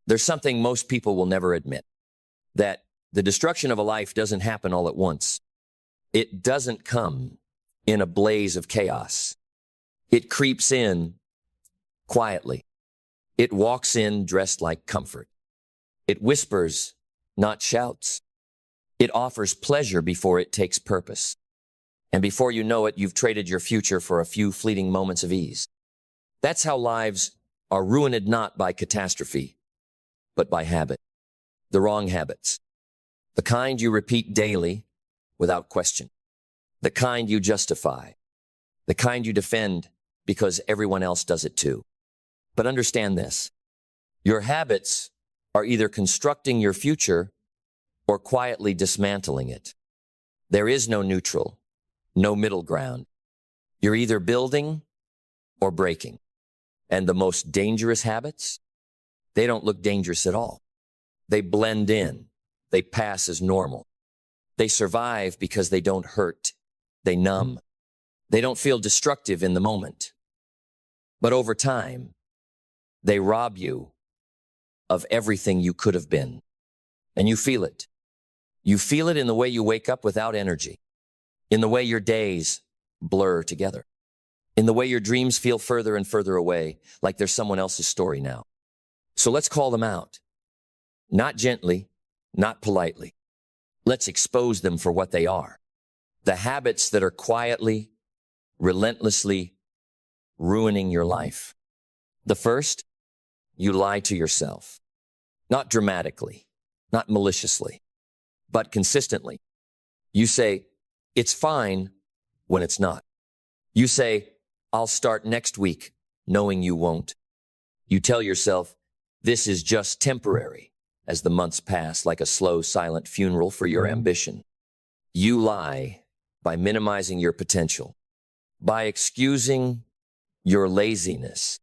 There's something most people will never admit, that the destruction of a life doesn't happen all at once. It doesn't come in a blaze of chaos. It creeps in quietly. It walks in dressed like comfort. It whispers, not shouts. It offers pleasure before it takes purpose. And before you know it, you've traded your future for a few fleeting moments of ease. That's how lives are ruined, not by catastrophe, but by habit. The wrong habits. The kind you repeat daily without question. The kind you justify. The kind you defend because everyone else does it too. But understand this. Your habits are either constructing your future or quietly dismantling it. There is no neutral, no middle ground. You're either building or breaking. And the most dangerous habits, they don't look dangerous at all. They blend in. They pass as normal. They survive because they don't hurt. They numb. They don't feel destructive in the moment. But over time, they rob you of everything you could have been. And you feel it. You feel it in the way you wake up without energy, in the way your days blur together, in the way your dreams feel further and further away, like they're someone else's story now. So let's call them out. Not gently, not politely. Let's expose them for what they are. The habits that are quietly, relentlessly ruining your life. The first, you lie to yourself. Not dramatically, not maliciously, but consistently. You say, it's fine when it's not. You say, I'll start next week, knowing you won't. You tell yourself, this is just temporary, as the months pass like a slow, silent funeral for your ambition. You lie by minimizing your potential, by excusing your laziness,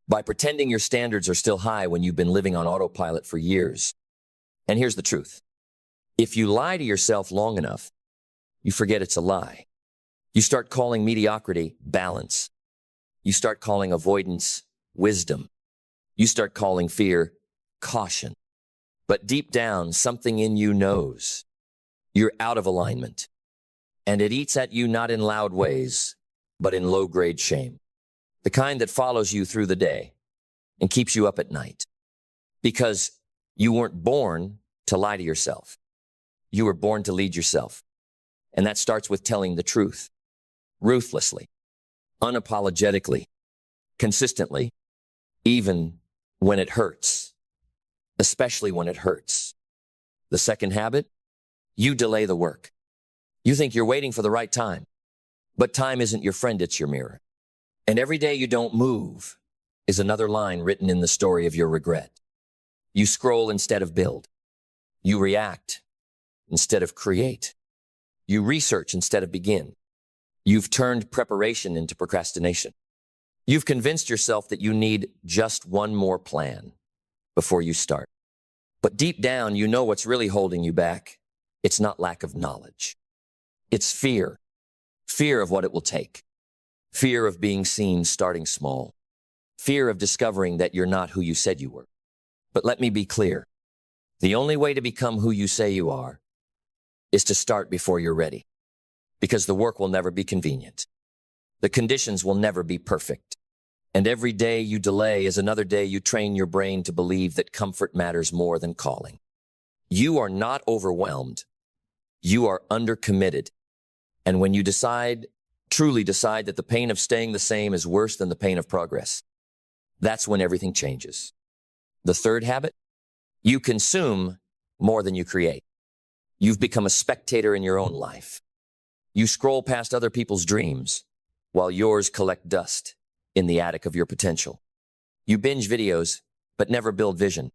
by pretending your standards are still high when you've been living on autopilot for years. And here's the truth. If you lie to yourself long enough, you forget it's a lie. You start calling mediocrity balance. You start calling avoidance wisdom. You start calling fear caution. But deep down, something in you knows you're out of alignment. And it eats at you not in loud ways, but in low-grade shame. The kind that follows you through the day and keeps you up at night. Because you weren't born to lie to yourself. You were born to lead yourself. And that starts with telling the truth. Ruthlessly, unapologetically, consistently, even when it hurts. Especially when it hurts. The second habit, you delay the work. You think you're waiting for the right time. But time isn't your friend, it's your mirror. And every day you don't move is another line written in the story of your regret. You scroll instead of build. You react instead of create. You research instead of begin. You've turned preparation into procrastination. You've convinced yourself that you need just one more plan before you start. But deep down, you know what's really holding you back. It's not lack of knowledge. It's fear. Fear of what it will take. Fear of being seen starting small. Fear of discovering that you're not who you said you were. But let me be clear. The only way to become who you say you are is to start before you're ready. Because the work will never be convenient. The conditions will never be perfect. And every day you delay is another day you train your brain to believe that comfort matters more than calling. You are not overwhelmed. You are undercommitted. And when you truly decide that the pain of staying the same is worse than the pain of progress, that's when everything changes. The third habit, you consume more than you create. You've become a spectator in your own life. You scroll past other people's dreams while yours collect dust in the attic of your potential. You binge videos, but never build vision.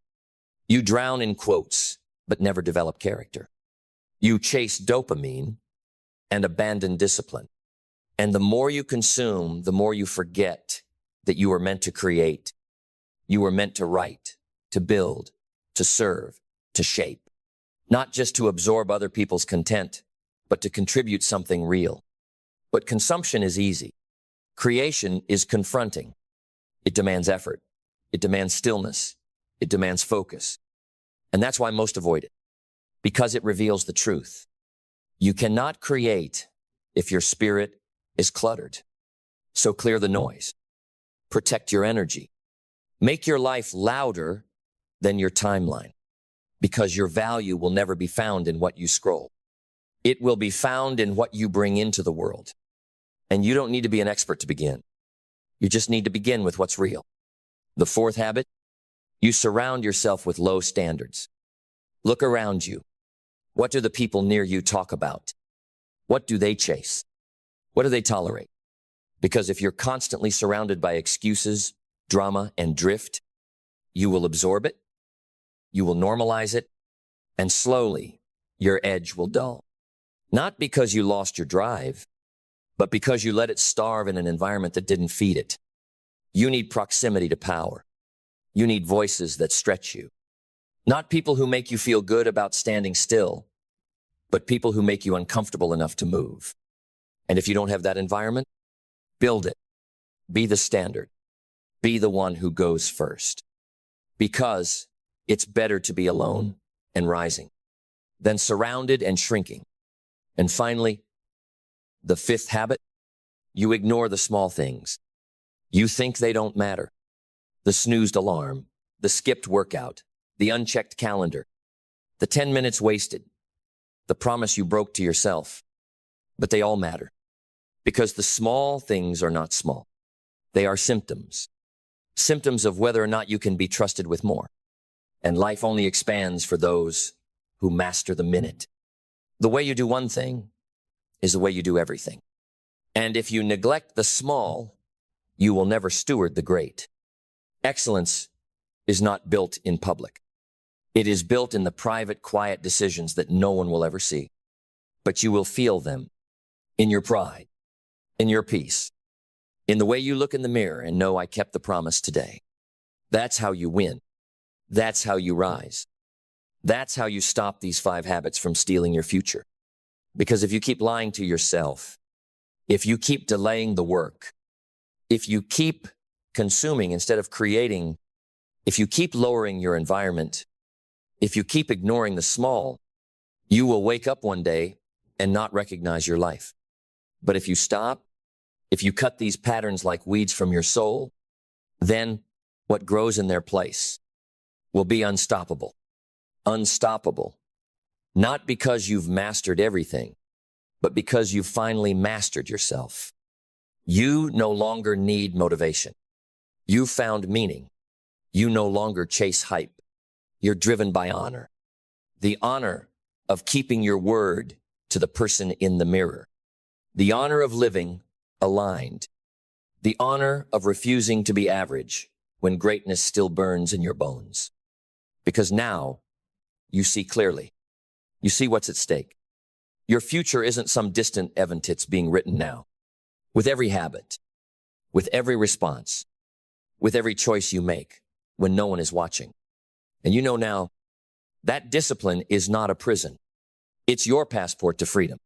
You drown in quotes, but never develop character. You chase dopamine and abandon discipline. And the more you consume, the more you forget that you were meant to create. You were meant to write, to build, to serve, to shape. Not just to absorb other people's content, but to contribute something real. But consumption is easy. Creation is confronting. It demands effort. It demands stillness. It demands focus. And that's why most avoid it, because it reveals the truth. You cannot create if your spirit is cluttered. So clear the noise. Protect your energy. Make your life louder than your timeline, because your value will never be found in what you scroll. It will be found in what you bring into the world. And you don't need to be an expert to begin. You just need to begin with what's real. The fourth habit, you surround yourself with low standards. Look around you. What do the people near you talk about? What do they chase? What do they tolerate? Because if you're constantly surrounded by excuses, drama, and drift, you will absorb it, you will normalize it, and slowly your edge will dull. Not because you lost your drive, but because you let it starve in an environment that didn't feed it. You need proximity to power. You need voices that stretch you. Not people who make you feel good about standing still, but people who make you uncomfortable enough to move. And if you don't have that environment, build it. Be the standard. Be the one who goes first. Because it's better to be alone and rising than surrounded and shrinking. And finally, the fifth habit, you ignore the small things. You think they don't matter. The snoozed alarm, the skipped workout, the unchecked calendar, the 10 minutes wasted, the promise you broke to yourself. But they all matter, because the small things are not small. They are symptoms. Symptoms of whether or not you can be trusted with more. And life only expands for those who master the minute. The way you do one thing is the way you do everything. And if you neglect the small, you will never steward the great. Excellence is not built in public. It is built in the private, quiet decisions that no one will ever see. But you will feel them in your pride, in your peace, in the way you look in the mirror and know I kept the promise today. That's how you win. That's how you rise. That's how you stop these 5 habits from stealing your future. Because if you keep lying to yourself, if you keep delaying the work, if you keep consuming instead of creating, if you keep lowering your environment, if you keep ignoring the small, you will wake up one day and not recognize your life. But if you stop, if you cut these patterns like weeds from your soul, then what grows in their place will be unstoppable. Unstoppable. Not because you've mastered everything, but because you've finally mastered yourself. You no longer need motivation. You found meaning. You no longer chase hype. You're driven by honor. The honor of keeping your word to the person in the mirror. The honor of living aligned. The honor of refusing to be average when greatness still burns in your bones. Because now you see clearly. You see what's at stake. Your future isn't some distant Eventits being written now. With every habit, with every response, with every choice you make when no one is watching. And you know now, that discipline is not a prison. It's your passport to freedom.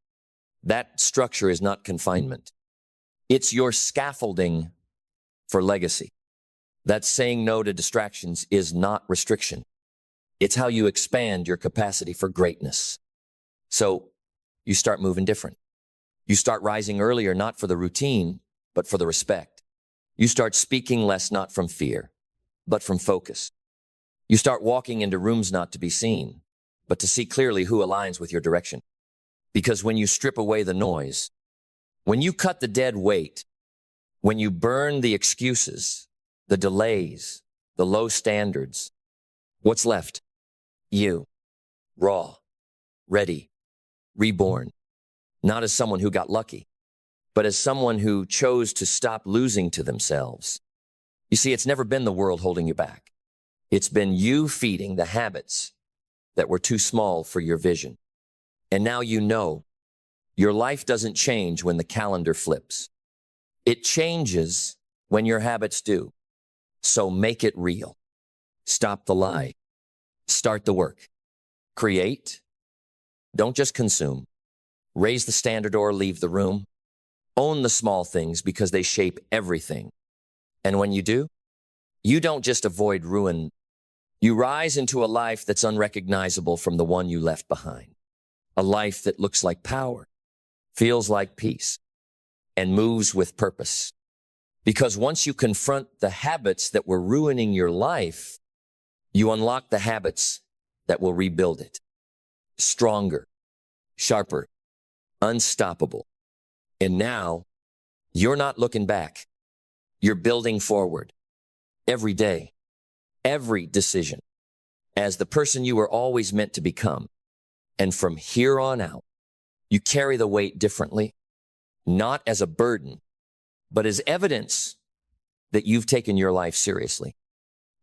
That structure is not confinement. It's your scaffolding for legacy. That saying no to distractions is not restriction. It's how you expand your capacity for greatness. So you start moving different. You start rising earlier, not for the routine, but for the respect. You start speaking less, not from fear, but from focus. You start walking into rooms not to be seen, but to see clearly who aligns with your direction. Because when you strip away the noise, when you cut the dead weight, when you burn the excuses, the delays, the low standards, what's left? You, raw, ready, reborn, not as someone who got lucky, but as someone who chose to stop losing to themselves. You see, it's never been the world holding you back. It's been you feeding the habits that were too small for your vision. And now you know your life doesn't change when the calendar flips. It changes when your habits do. So make it real. Stop the lie. Start the work. Create. Don't just consume. Raise the standard or leave the room. Own the small things because they shape everything. And when you do, you don't just avoid ruin, You rise into a life that's unrecognizable from the one you left behind. A life that looks like power, feels like peace, and moves with purpose. Because once you confront the habits that were ruining your life, you unlock the habits that will rebuild it. Stronger, sharper, unstoppable. And now, you're not looking back. You're building forward. Every day, every decision, as the person you were always meant to become. And from here on out, you carry the weight differently, not as a burden, but as evidence that you've taken your life seriously.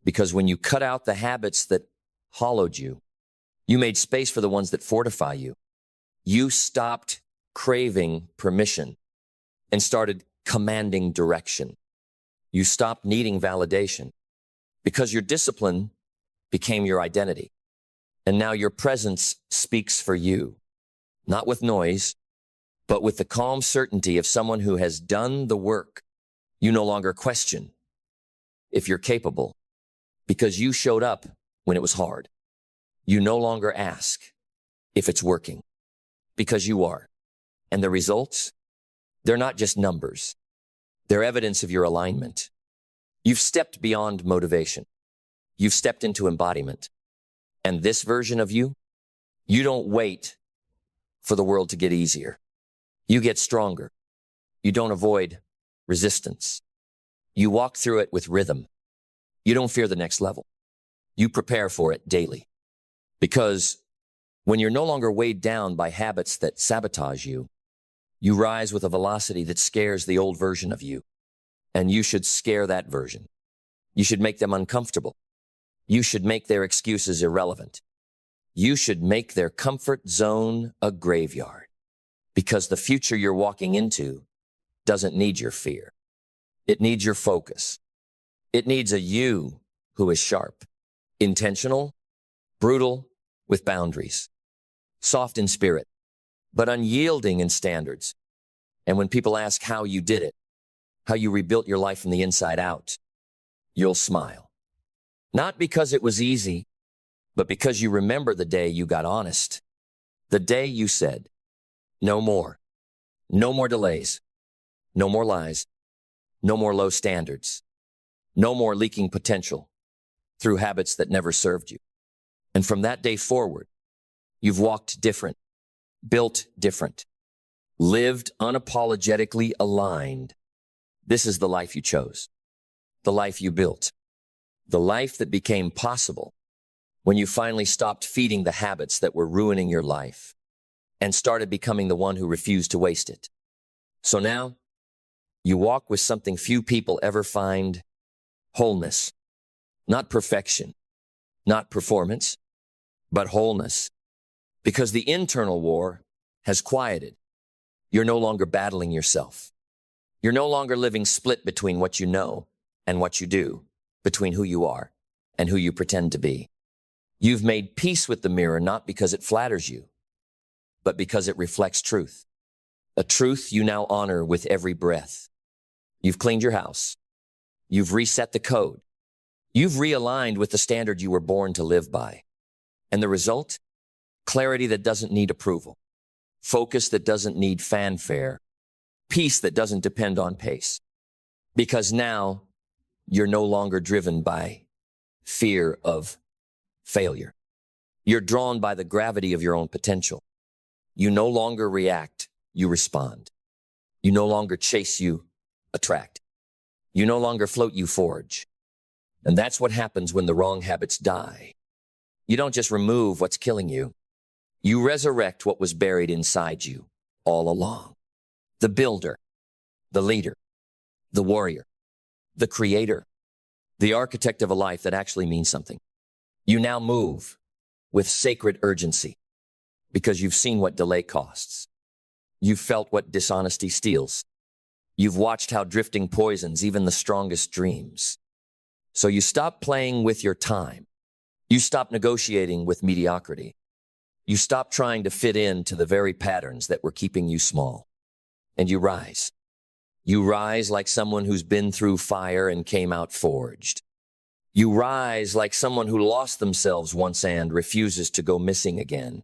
Because when you cut out the habits that hollowed you, you made space for the ones that fortify you. You stopped craving permission and started commanding direction. You stopped needing validation because your discipline became your identity. And now your presence speaks for you, not with noise, but with the calm certainty of someone who has done the work. You no longer question if you're capable because you showed up when it was hard. You no longer ask if it's working because you are. And the results, they're not just numbers. They're evidence of your alignment. You've stepped beyond motivation. You've stepped into embodiment. And this version of you, you don't wait for the world to get easier. You get stronger. You don't avoid resistance. You walk through it with rhythm. You don't fear the next level. You prepare for it daily. Because when you're no longer weighed down by habits that sabotage you, you rise with a velocity that scares the old version of you. And you should scare that version. You should make them uncomfortable. You should make their excuses irrelevant. You should make their comfort zone a graveyard. Because the future you're walking into doesn't need your fear. It needs your focus. It needs a you who is sharp, intentional, brutal, with boundaries, soft in spirit, but unyielding in standards. And when people ask how you did it, how you rebuilt your life from the inside out, you'll smile. Not because it was easy, but because you remember the day you got honest. The day you said, no more. No more delays. No more lies. No more low standards. No more leaking potential through habits that never served you. And from that day forward, you've walked different, built different, lived unapologetically aligned. This is the life you chose, the life you built, the life that became possible when you finally stopped feeding the habits that were ruining your life and started becoming the one who refused to waste it. So now, you walk with something few people ever find: wholeness. Not perfection, not performance, but wholeness. Because the internal war has quieted. You're no longer battling yourself. You're no longer living split between what you know and what you do, between who you are and who you pretend to be. You've made peace with the mirror not because it flatters you, but because it reflects truth. A truth you now honor with every breath. You've cleaned your house. You've reset the code. You've realigned with the standard you were born to live by. And the result? Clarity that doesn't need approval. Focus that doesn't need fanfare. Peace that doesn't depend on pace. Because now you're no longer driven by fear of failure. You're drawn by the gravity of your own potential. You no longer react, you respond. You no longer chase, you attract. You no longer float, you forge. And that's what happens when the wrong habits die. You don't just remove what's killing you. You resurrect what was buried inside you all along. The builder, the leader, the warrior, the creator, the architect of a life that actually means something. You now move with sacred urgency because you've seen what delay costs. You've felt what dishonesty steals. You've watched how drifting poisons even the strongest dreams. So you stop playing with your time. You stop negotiating with mediocrity. You stop trying to fit into the very patterns that were keeping you small. And you rise. You rise like someone who's been through fire and came out forged. You rise like someone who lost themselves once and refuses to go missing again.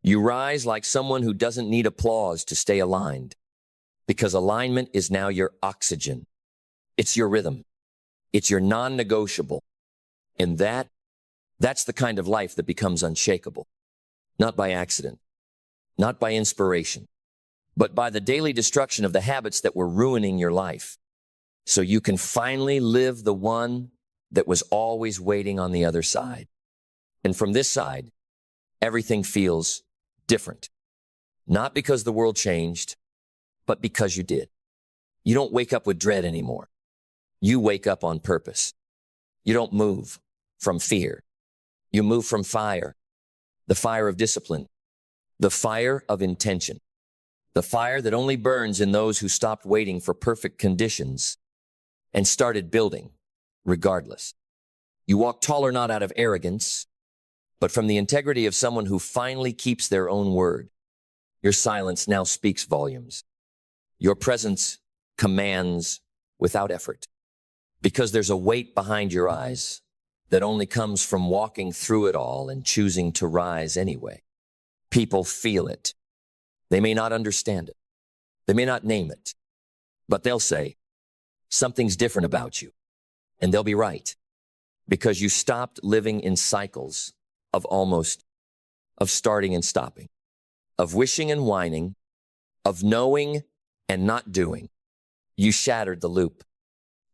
You rise like someone who doesn't need applause to stay aligned, because alignment is now your oxygen. It's your rhythm. It's your non-negotiable. And that's the kind of life that becomes unshakable. Not by accident, not by inspiration, but by the daily destruction of the habits that were ruining your life. So you can finally live the one that was always waiting on the other side. And from this side, everything feels different. Not because the world changed, but because you did. You don't wake up with dread anymore. You wake up on purpose. You don't move from fear. You move from fire, the fire of discipline, the fire of intention, the fire that only burns in those who stopped waiting for perfect conditions and started building regardless. You walk taller not out of arrogance, but from the integrity of someone who finally keeps their own word. Your silence now speaks volumes. Your presence commands without effort, because there's a weight behind your eyes that only comes from walking through it all and choosing to rise anyway. People feel it. They may not understand it. They may not name it, but they'll say, something's different about you. And they'll be right, because you stopped living in cycles of starting and stopping, of wishing and whining, of knowing and not doing. You shattered the loop.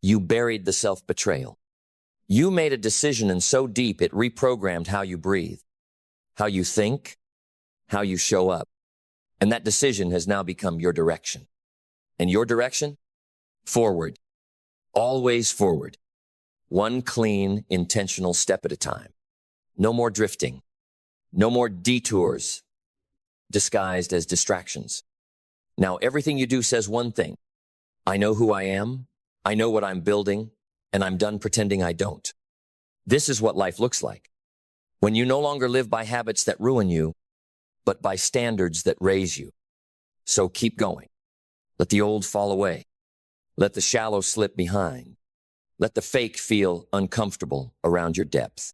You buried the self-betrayal. You made a decision, and so deep it reprogrammed how you breathe, how you think, how you show up. And that decision has now become your direction. And your direction? Forward. Always forward. One clean, intentional step at a time. No more drifting. No more detours disguised as distractions. Now everything you do says one thing. I know who I am. I know what I'm building. And I'm done pretending I don't. This is what life looks like. When you no longer live by habits that ruin you, but by standards that raise you. So keep going. Let the old fall away. Let the shallow slip behind. Let the fake feel uncomfortable around your depth.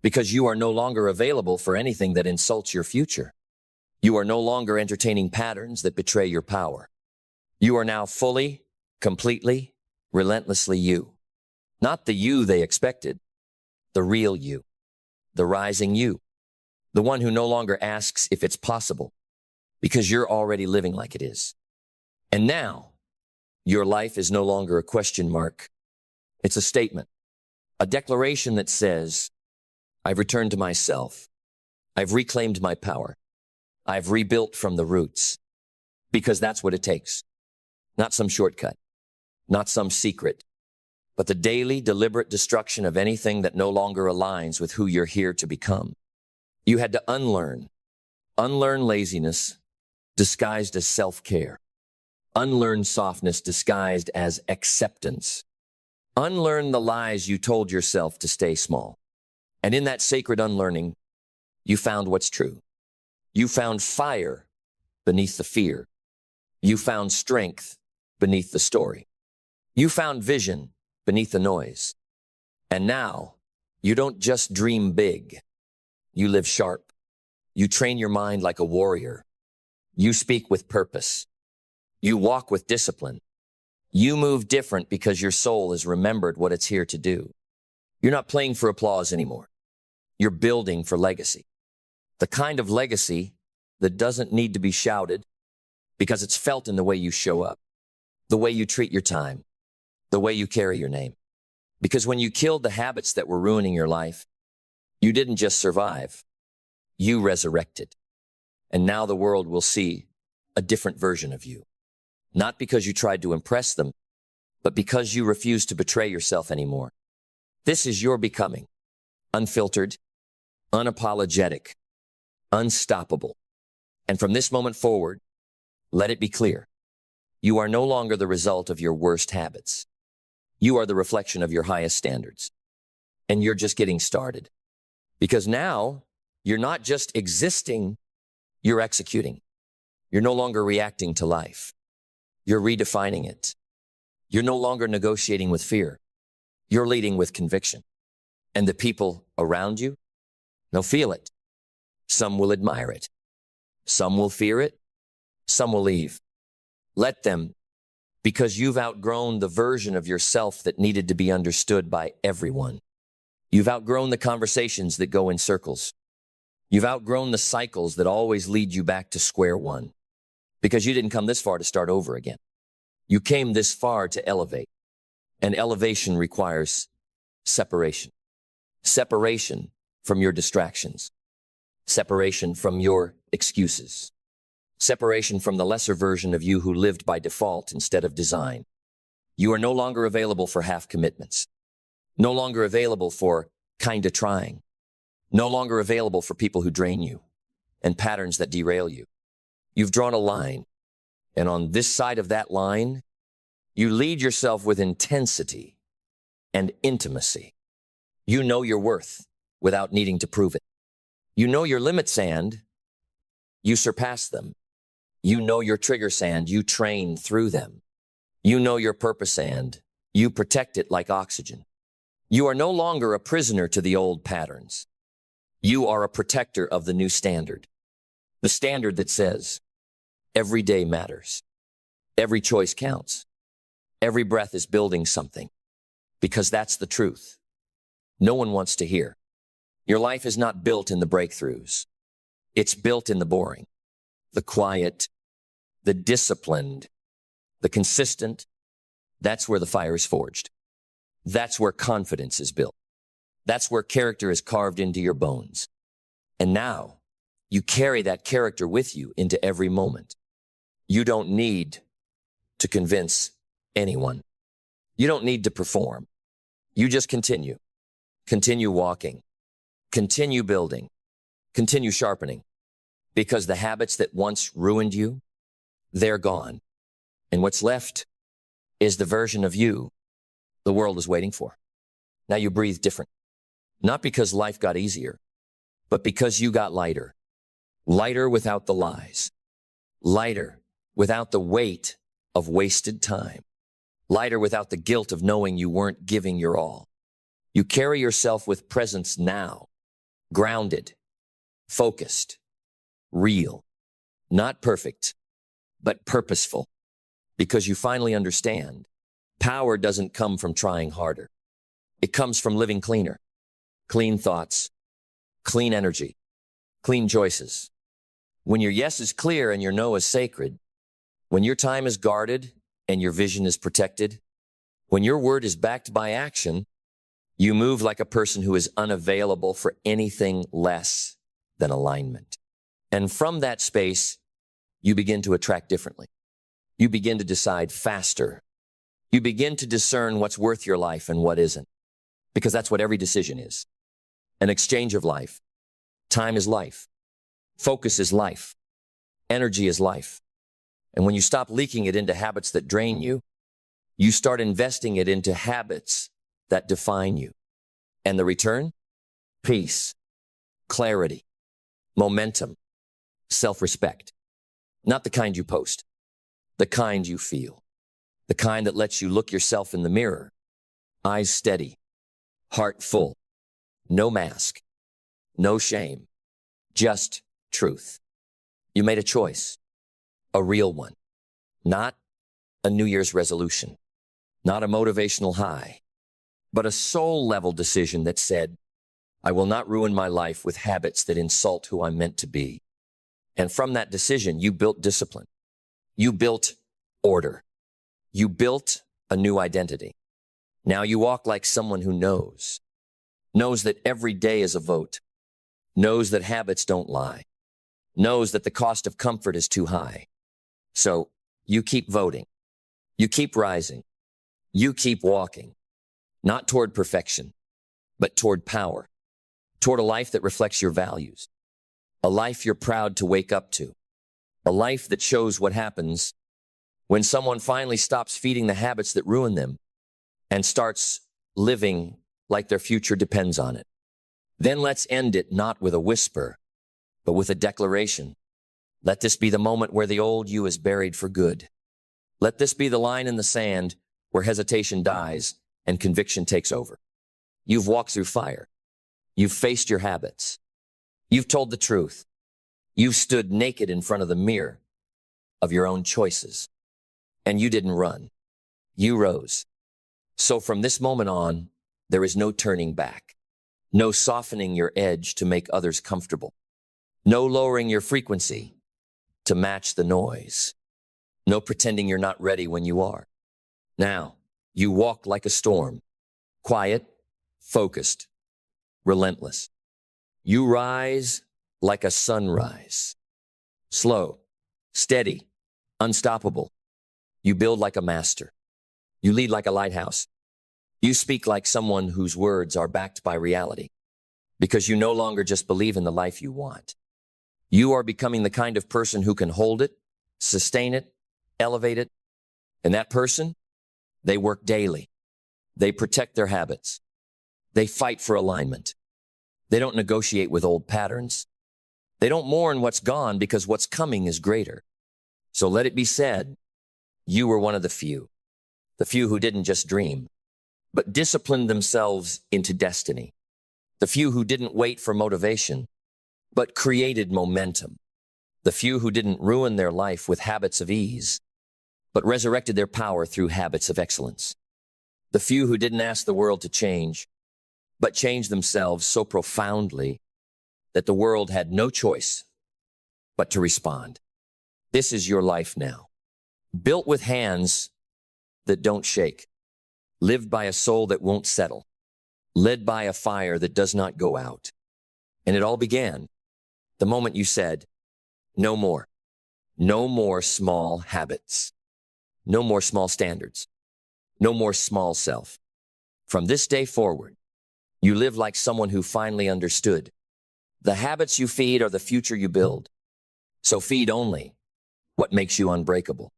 Because you are no longer available for anything that insults your future. You are no longer entertaining patterns that betray your power. You are now fully, completely, relentlessly you. Not the you they expected, the real you, the rising you, the one who no longer asks if it's possible, because you're already living like it is. And now, your life is no longer a question mark. It's a statement, a declaration that says, I've returned to myself. I've reclaimed my power. I've rebuilt from the roots, because that's what it takes. Not some shortcut, not some secret, but the daily, deliberate destruction of anything that no longer aligns with who you're here to become. You had to unlearn laziness disguised as self-care, unlearn softness disguised as acceptance, unlearn the lies you told yourself to stay small. And in that sacred unlearning, you found what's true. You found fire beneath the fear. You found strength beneath the story. You found vision beneath the noise. And now, you don't just dream big. You live sharp. You train your mind like a warrior. You speak with purpose. You walk with discipline. You move different because your soul has remembered what it's here to do. You're not playing for applause anymore. You're building for legacy. The kind of legacy that doesn't need to be shouted because it's felt in the way you show up, the way you treat your time, the way you carry your name. Because when you killed the habits that were ruining your life, you didn't just survive, you resurrected. And now the world will see a different version of you. Not because you tried to impress them, but because you refused to betray yourself anymore. This is your becoming. Unfiltered, unapologetic, unstoppable. And from this moment forward, let it be clear. You are no longer the result of your worst habits. You are the reflection of your highest standards. And you're just getting started. Because now, you're not just existing, you're executing. You're no longer reacting to life. You're redefining it. You're no longer negotiating with fear. You're leading with conviction. And the people around you, they'll feel it. Some will admire it. Some will fear it. Some will leave. Let them, because you've outgrown the version of yourself that needed to be understood by everyone. You've outgrown the conversations that go in circles. You've outgrown the cycles that always lead you back to square one, because you didn't come this far to start over again. You came this far to elevate, and elevation requires separation. Separation from your distractions. Separation from your excuses. Separation from the lesser version of you who lived by default instead of design. You are no longer available for half commitments. No longer available for kinda trying. No longer available for people who drain you and patterns that derail you. You've drawn a line, and on this side of that line, you lead yourself with intensity and intimacy. You know your worth without needing to prove it. You know your limits and you surpass them. You know your triggers and you train through them. You know your purpose and you protect it like oxygen. You are no longer a prisoner to the old patterns. You are a protector of the new standard. The standard that says, every day matters. Every choice counts. Every breath is building something. Because that's the truth. No one wants to hear. Your life is not built in the breakthroughs. It's built in the boring, the quiet, the disciplined, the consistent. That's where the fire is forged. That's where confidence is built. That's where character is carved into your bones. And now, you carry that character with you into every moment. You don't need to convince anyone. You don't need to perform. You just continue. Continue walking. Continue building. Continue sharpening. Because the habits that once ruined you, they're gone. And what's left is the version of you the world is waiting for. Now you breathe different. Not because life got easier, but because you got lighter. Lighter without the lies. Lighter without the weight of wasted time. Lighter without the guilt of knowing you weren't giving your all. You carry yourself with presence now. Grounded. Focused. Real. Not perfect, but purposeful. Because you finally understand, power doesn't come from trying harder. It comes from living cleaner. Clean thoughts. Clean energy. Clean choices. When your yes is clear and your no is sacred, when your time is guarded and your vision is protected, when your word is backed by action, you move like a person who is unavailable for anything less than alignment. And from that space, you begin to attract differently. You begin to decide faster. You begin to discern what's worth your life and what isn't. Because that's what every decision is. An exchange of life. Time is life. Focus is life. Energy is life. And when you stop leaking it into habits that drain you, you start investing it into habits that define you. And the return? Peace, clarity, momentum, self-respect. Not the kind you post, the kind you feel. The kind that lets you look yourself in the mirror, eyes steady, heart full, no mask, no shame, just truth. You made a choice, a real one, not a New Year's resolution, not a motivational high, but a soul-level decision that said, I will not ruin my life with habits that insult who I'm meant to be. And from that decision, you built discipline. You built order. You built a new identity. Now you walk like someone who knows that every day is a vote, knows that habits don't lie, knows that the cost of comfort is too high. So you keep voting. You keep rising. You keep walking, not toward perfection, but toward power, toward a life that reflects your values, a life you're proud to wake up to, a life that shows what happens when someone finally stops feeding the habits that ruin them and starts living like their future depends on it. Then let's end it not with a whisper, but with a declaration. Let this be the moment where the old you is buried for good. Let this be the line in the sand where hesitation dies and conviction takes over. You've walked through fire. You've faced your habits. You've told the truth. You've stood naked in front of the mirror of your own choices. And you didn't run. You rose. So from this moment on, there is no turning back. No softening your edge to make others comfortable. No lowering your frequency to match the noise. No pretending you're not ready when you are. Now, you walk like a storm. Quiet, focused, relentless. You rise like a sunrise. Slow, steady, unstoppable. You build like a master. You lead like a lighthouse. You speak like someone whose words are backed by reality, because you no longer just believe in the life you want. You are becoming the kind of person who can hold it, sustain it, elevate it. And that person, they work daily. They protect their habits. They fight for alignment. They don't negotiate with old patterns. They don't mourn what's gone because what's coming is greater. So let it be said, you were one of the few who didn't just dream, but disciplined themselves into destiny. The few who didn't wait for motivation, but created momentum. The few who didn't ruin their life with habits of ease, but resurrected their power through habits of excellence. The few who didn't ask the world to change, but changed themselves so profoundly that the world had no choice but to respond. This is your life now, built with hands that don't shake, lived by a soul that won't settle, led by a fire that does not go out. And it all began the moment you said, no more. No more small habits. No more small standards. No more small self. From this day forward, you live like someone who finally understood. The habits you feed are the future you build. So feed only what makes you unbreakable,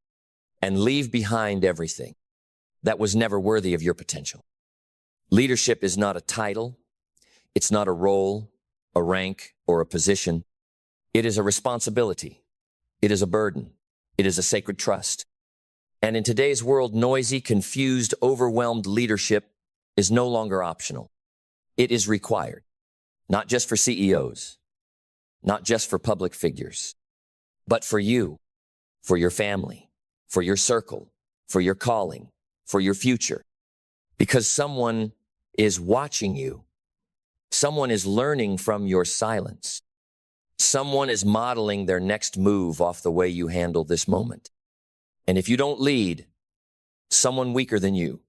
and leave behind everything that was never worthy of your potential. Leadership is not a title. It's not a role, a rank, or a position. It is a responsibility. It is a burden. It is a sacred trust. And in today's world, noisy, confused, overwhelmed leadership is no longer optional. It is required, not just for CEOs, not just for public figures, but for you, for your family, for your circle, for your calling, for your future. Because someone is watching you. Someone is learning from your silence. Someone is modeling their next move off the way you handle this moment. And if you don't lead, someone weaker than you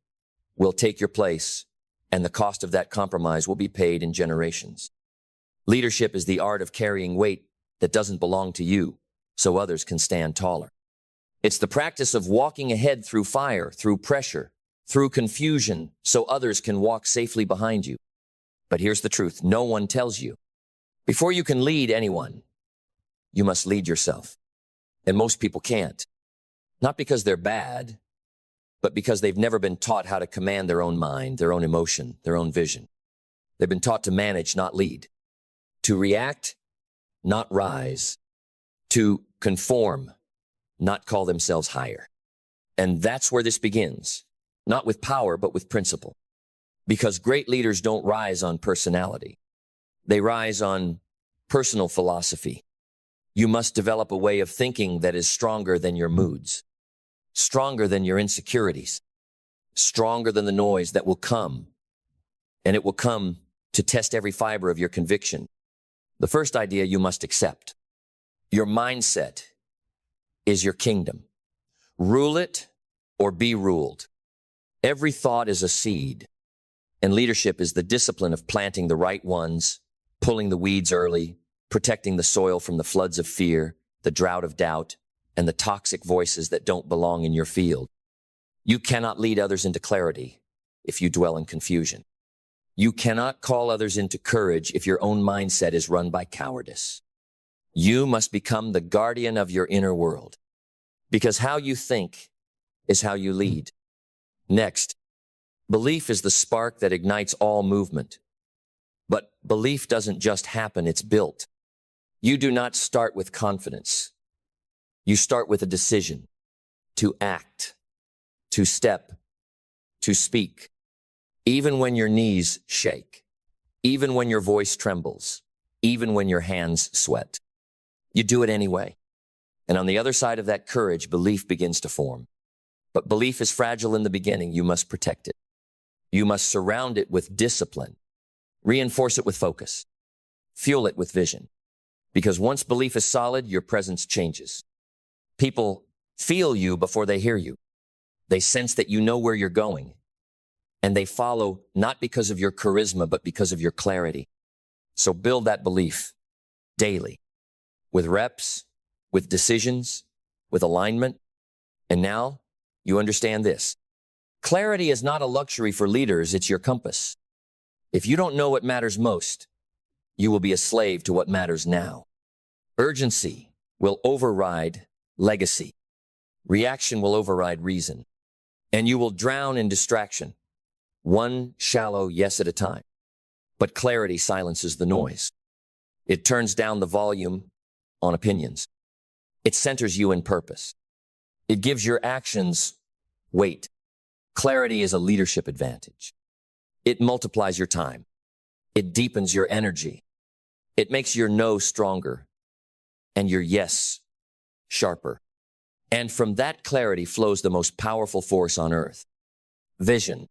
will take your place, and the cost of that compromise will be paid in generations. Leadership is the art of carrying weight that doesn't belong to you, so others can stand taller. It's the practice of walking ahead through fire, through pressure, through confusion, so others can walk safely behind you. But here's the truth. No one tells you. Before you can lead anyone, you must lead yourself. And most people can't. Not because they're bad, but because they've never been taught how to command their own mind, their own emotion, their own vision. They've been taught to manage, not lead. To react, not rise. To conform, not call themselves higher. And that's where this begins. Not with power, but with principle. Because great leaders don't rise on personality. They rise on personal philosophy. You must develop a way of thinking that is stronger than your moods, stronger than your insecurities, stronger than the noise that will come. And it will come to test every fiber of your conviction. The first idea you must accept. Your mindset is your kingdom. Rule it or be ruled. Every thought is a seed, and leadership is the discipline of planting the right ones, pulling the weeds early, protecting the soil from the floods of fear, the drought of doubt, and the toxic voices that don't belong in your field. You cannot lead others into clarity if you dwell in confusion. You cannot call others into courage if your own mindset is run by cowardice. You must become the guardian of your inner world, because how you think is how you lead. Next, belief is the spark that ignites all movement. But belief doesn't just happen, it's built. You do not start with confidence. You start with a decision to act, to step, to speak, even when your knees shake, even when your voice trembles, even when your hands sweat. You do it anyway. And on the other side of that courage, belief begins to form. But belief is fragile in the beginning. You must protect it. You must surround it with discipline, reinforce it with focus, fuel it with vision. Because once belief is solid, your presence changes. People feel you before they hear you. They sense that you know where you're going. And they follow not because of your charisma, but because of your clarity. So build that belief daily with reps, with decisions, with alignment. And now you understand this. Clarity is not a luxury for leaders, it's your compass. If you don't know what matters most, you will be a slave to what matters now. Urgency will override legacy. Reaction will override reason. And you will drown in distraction, one shallow yes at a time. But clarity silences the noise. It turns down the volume on opinions. It centers you in purpose. It gives your actions weight. Clarity is a leadership advantage. It multiplies your time. It deepens your energy. It makes your no stronger and your yes sharper. And from that clarity flows the most powerful force on earth, vision.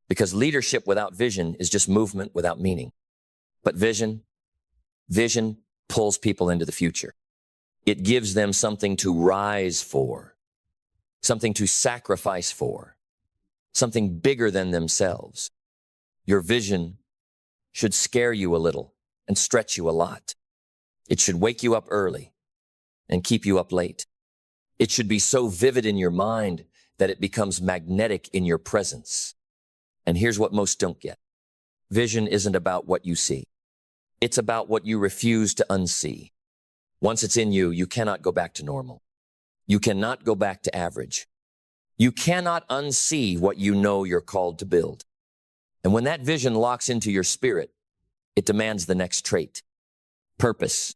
Because leadership without vision is just movement without meaning. But vision pulls people into the future. It gives them something to rise for, something to sacrifice for, something bigger than themselves. Your vision should scare you a little and stretch you a lot. It should wake you up early and keep you up late. It should be so vivid in your mind that it becomes magnetic in your presence. And here's what most don't get. Vision isn't about what you see. It's about what you refuse to unsee. Once it's in you, you cannot go back to normal. You cannot go back to average. You cannot unsee what you know you're called to build. And when that vision locks into your spirit, it demands the next trait, purpose.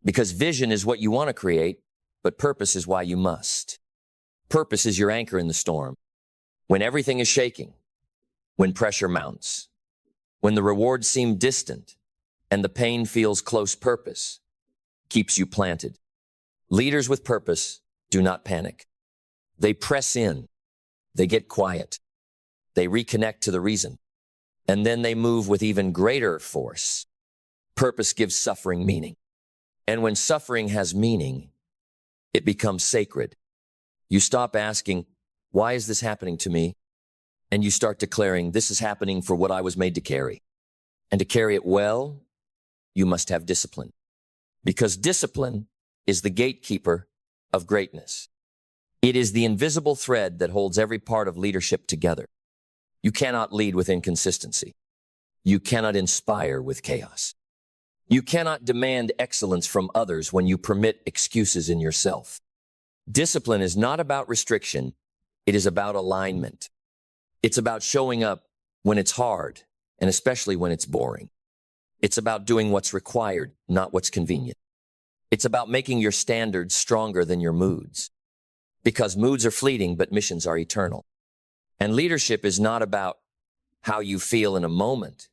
Because vision is what you want to create, but purpose is why you must. Purpose is your anchor in the storm. When everything is shaking, when pressure mounts, when the rewards seem distant and the pain feels close, purpose keeps you planted. Leaders with purpose do not panic. They press in. They get quiet. They reconnect to the reason. And then they move with even greater force. Purpose gives suffering meaning. And when suffering has meaning, it becomes sacred. You stop asking, why is this happening to me? And you start declaring, this is happening for what I was made to carry. And to carry it well, you must have discipline. Because discipline is the gatekeeper of greatness. It is the invisible thread that holds every part of leadership together. You cannot lead with inconsistency. You cannot inspire with chaos. You cannot demand excellence from others when you permit excuses in yourself. Discipline is not about restriction. It is about alignment. It's about showing up when it's hard, and especially when it's boring. It's about doing what's required, not what's convenient. It's about making your standards stronger than your moods. Because moods are fleeting, but missions are eternal. And leadership is not about how you feel in a moment.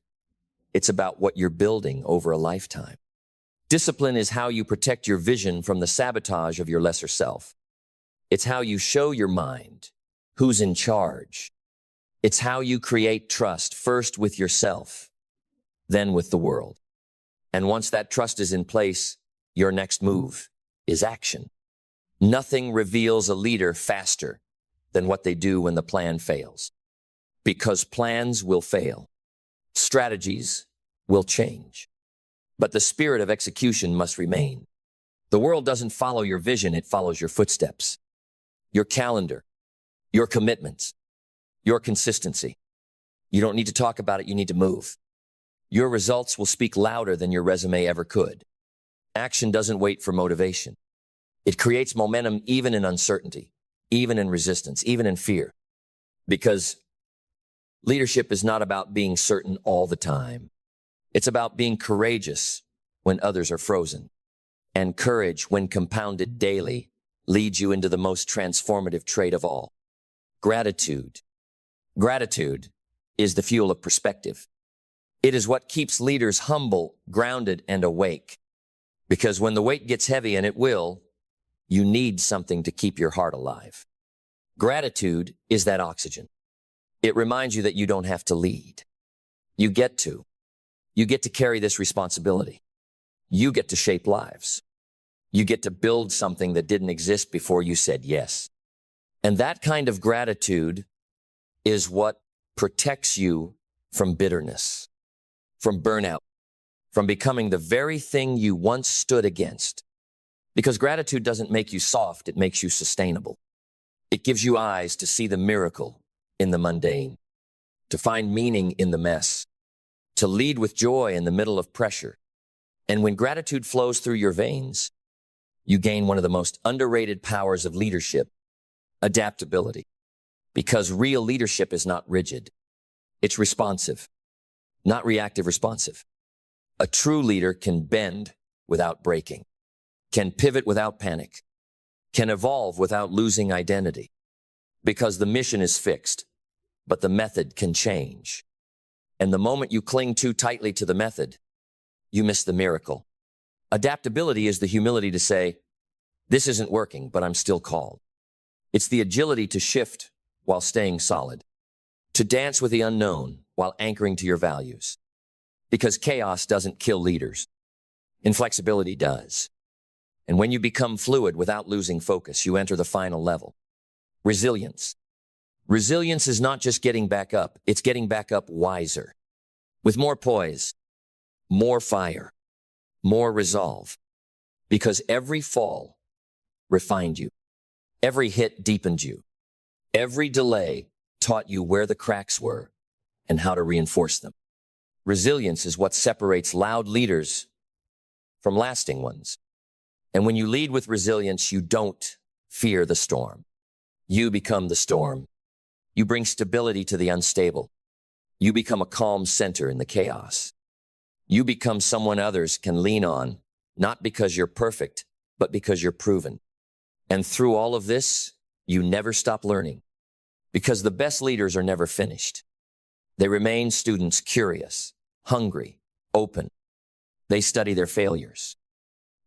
It's about what you're building over a lifetime. Discipline is how you protect your vision from the sabotage of your lesser self. It's how you show your mind who's in charge. It's how you create trust, first with yourself, then with the world. And once that trust is in place, your next move is action. Nothing reveals a leader faster than what they do when the plan fails. Because plans will fail. Strategies will change. But the spirit of execution must remain. The world doesn't follow your vision, it follows your footsteps, your calendar, your commitments, your consistency. You don't need to talk about it, you need to move. Your results will speak louder than your resume ever could. Action doesn't wait for motivation. It creates momentum even in uncertainty, even in resistance, even in fear. Because leadership is not about being certain all the time. It's about being courageous when others are frozen. And courage, when compounded daily, leads you into the most transformative trait of all. Gratitude. Gratitude is the fuel of perspective. It is what keeps leaders humble, grounded, and awake. Because when the weight gets heavy, and it will, you need something to keep your heart alive. Gratitude is that oxygen. It reminds you that you don't have to lead. You get to. You get to carry this responsibility. You get to shape lives. You get to build something that didn't exist before you said yes. And that kind of gratitude is what protects you from bitterness, from burnout, from becoming the very thing you once stood against. Because gratitude doesn't make you soft, it makes you sustainable. It gives you eyes to see the miracle in the mundane, to find meaning in the mess, to lead with joy in the middle of pressure. And when gratitude flows through your veins, you gain one of the most underrated powers of leadership, adaptability. Because real leadership is not rigid. It's responsive, not reactive responsive. A true leader can bend without breaking, can pivot without panic, can evolve without losing identity. Because the mission is fixed, but the method can change. And the moment you cling too tightly to the method, you miss the miracle. Adaptability is the humility to say, this isn't working, but I'm still called. It's the agility to shift while staying solid, to dance with the unknown while anchoring to your values. Because chaos doesn't kill leaders. Inflexibility does. And when you become fluid without losing focus, you enter the final level. Resilience. Resilience is not just getting back up, it's getting back up wiser. With more poise, more fire, more resolve. Because every fall refined you. Every hit deepened you. Every delay taught you where the cracks were and how to reinforce them. Resilience is what separates loud leaders from lasting ones. And when you lead with resilience, you don't fear the storm. You become the storm. You bring stability to the unstable. You become a calm center in the chaos. You become someone others can lean on, not because you're perfect, but because you're proven. And through all of this, you never stop learning. Because the best leaders are never finished. They remain students curious, hungry, open. They study their failures.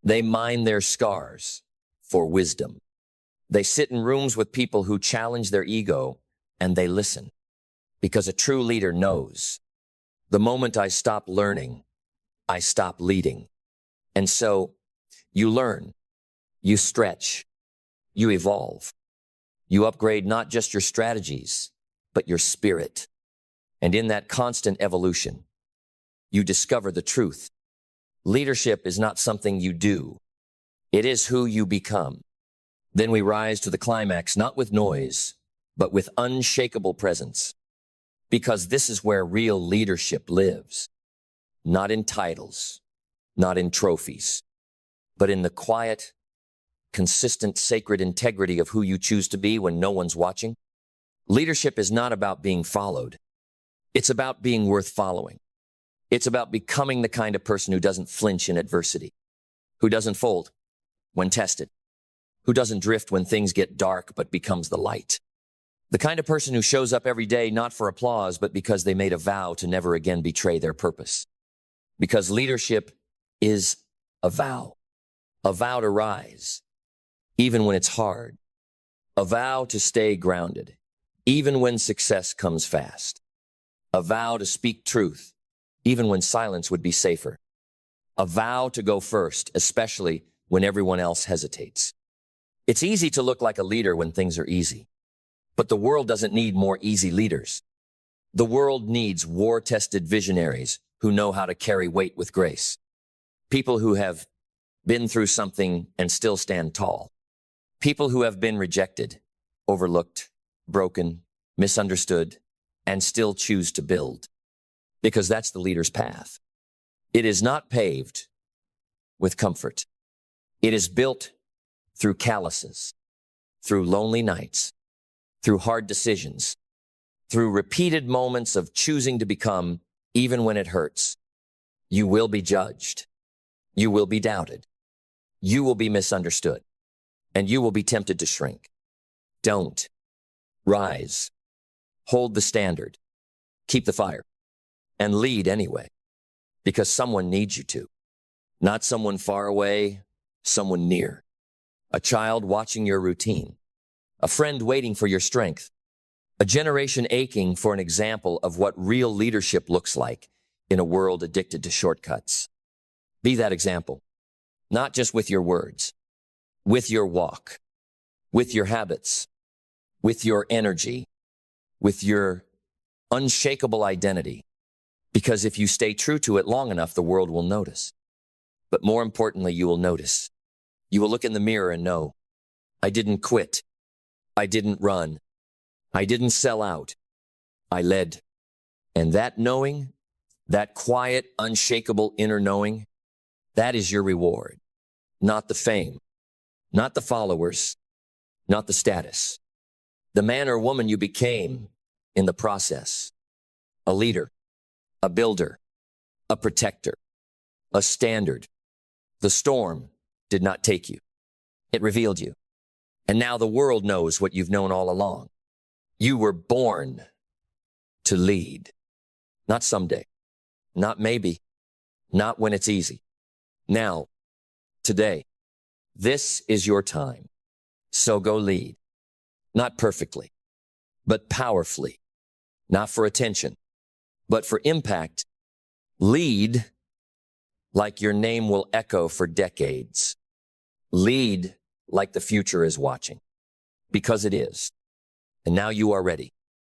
They mine their scars for wisdom. They sit in rooms with people who challenge their ego, and they listen. Because a true leader knows, the moment I stop learning, I stop leading. And so, you learn, you stretch, you evolve. You upgrade not just your strategies, but your spirit. And in that constant evolution, you discover the truth. Leadership is not something you do. It is who you become. Then we rise to the climax, not with noise, but with unshakable presence. Because this is where real leadership lives. Not in titles, not in trophies, but in the quiet, consistent, sacred integrity of who you choose to be when no one's watching. Leadership is not about being followed. It's about being worth following. It's about becoming the kind of person who doesn't flinch in adversity, who doesn't fold when tested, who doesn't drift when things get dark but becomes the light. The kind of person who shows up every day not for applause but because they made a vow to never again betray their purpose. Because leadership is a vow to rise, even when it's hard, a vow to stay grounded, even when success comes fast, a vow to speak truth, even when silence would be safer, a vow to go first, especially when everyone else hesitates. It's easy to look like a leader when things are easy, but the world doesn't need more easy leaders. The world needs war-tested visionaries who know how to carry weight with grace. People who have been through something and still stand tall. People who have been rejected, overlooked, broken, misunderstood, and still choose to build. Because that's the leader's path. It is not paved with comfort. It is built through calluses, through lonely nights, through hard decisions, through repeated moments of choosing to become, even when it hurts. You will be judged. You will be doubted. You will be misunderstood. And you will be tempted to shrink. Don't. Rise. Hold the standard. Keep the fire and lead anyway, because someone needs you to. Not someone far away, someone near. A child watching your routine. A friend waiting for your strength. A generation aching for an example of what real leadership looks like in a world addicted to shortcuts. Be that example, not just with your words, with your walk, with your habits, with your energy, with your unshakable identity. Because if you stay true to it long enough, the world will notice. But more importantly, you will notice. You will look in the mirror and know, I didn't quit. I didn't run. I didn't sell out. I led. And that knowing, that quiet, unshakable inner knowing, that is your reward. Not the fame, not the followers, not the status. The man or woman you became in the process. A leader, a builder, a protector, a standard. The storm did not take you. It revealed you. And now the world knows what you've known all along. You were born to lead. Not someday, not maybe, not when it's easy. Now, today, this is your time. So go lead. Not perfectly, but powerfully. Not for attention, but for impact. Lead like your name will echo for decades. Lead like the future is watching, because it is. And now you are ready.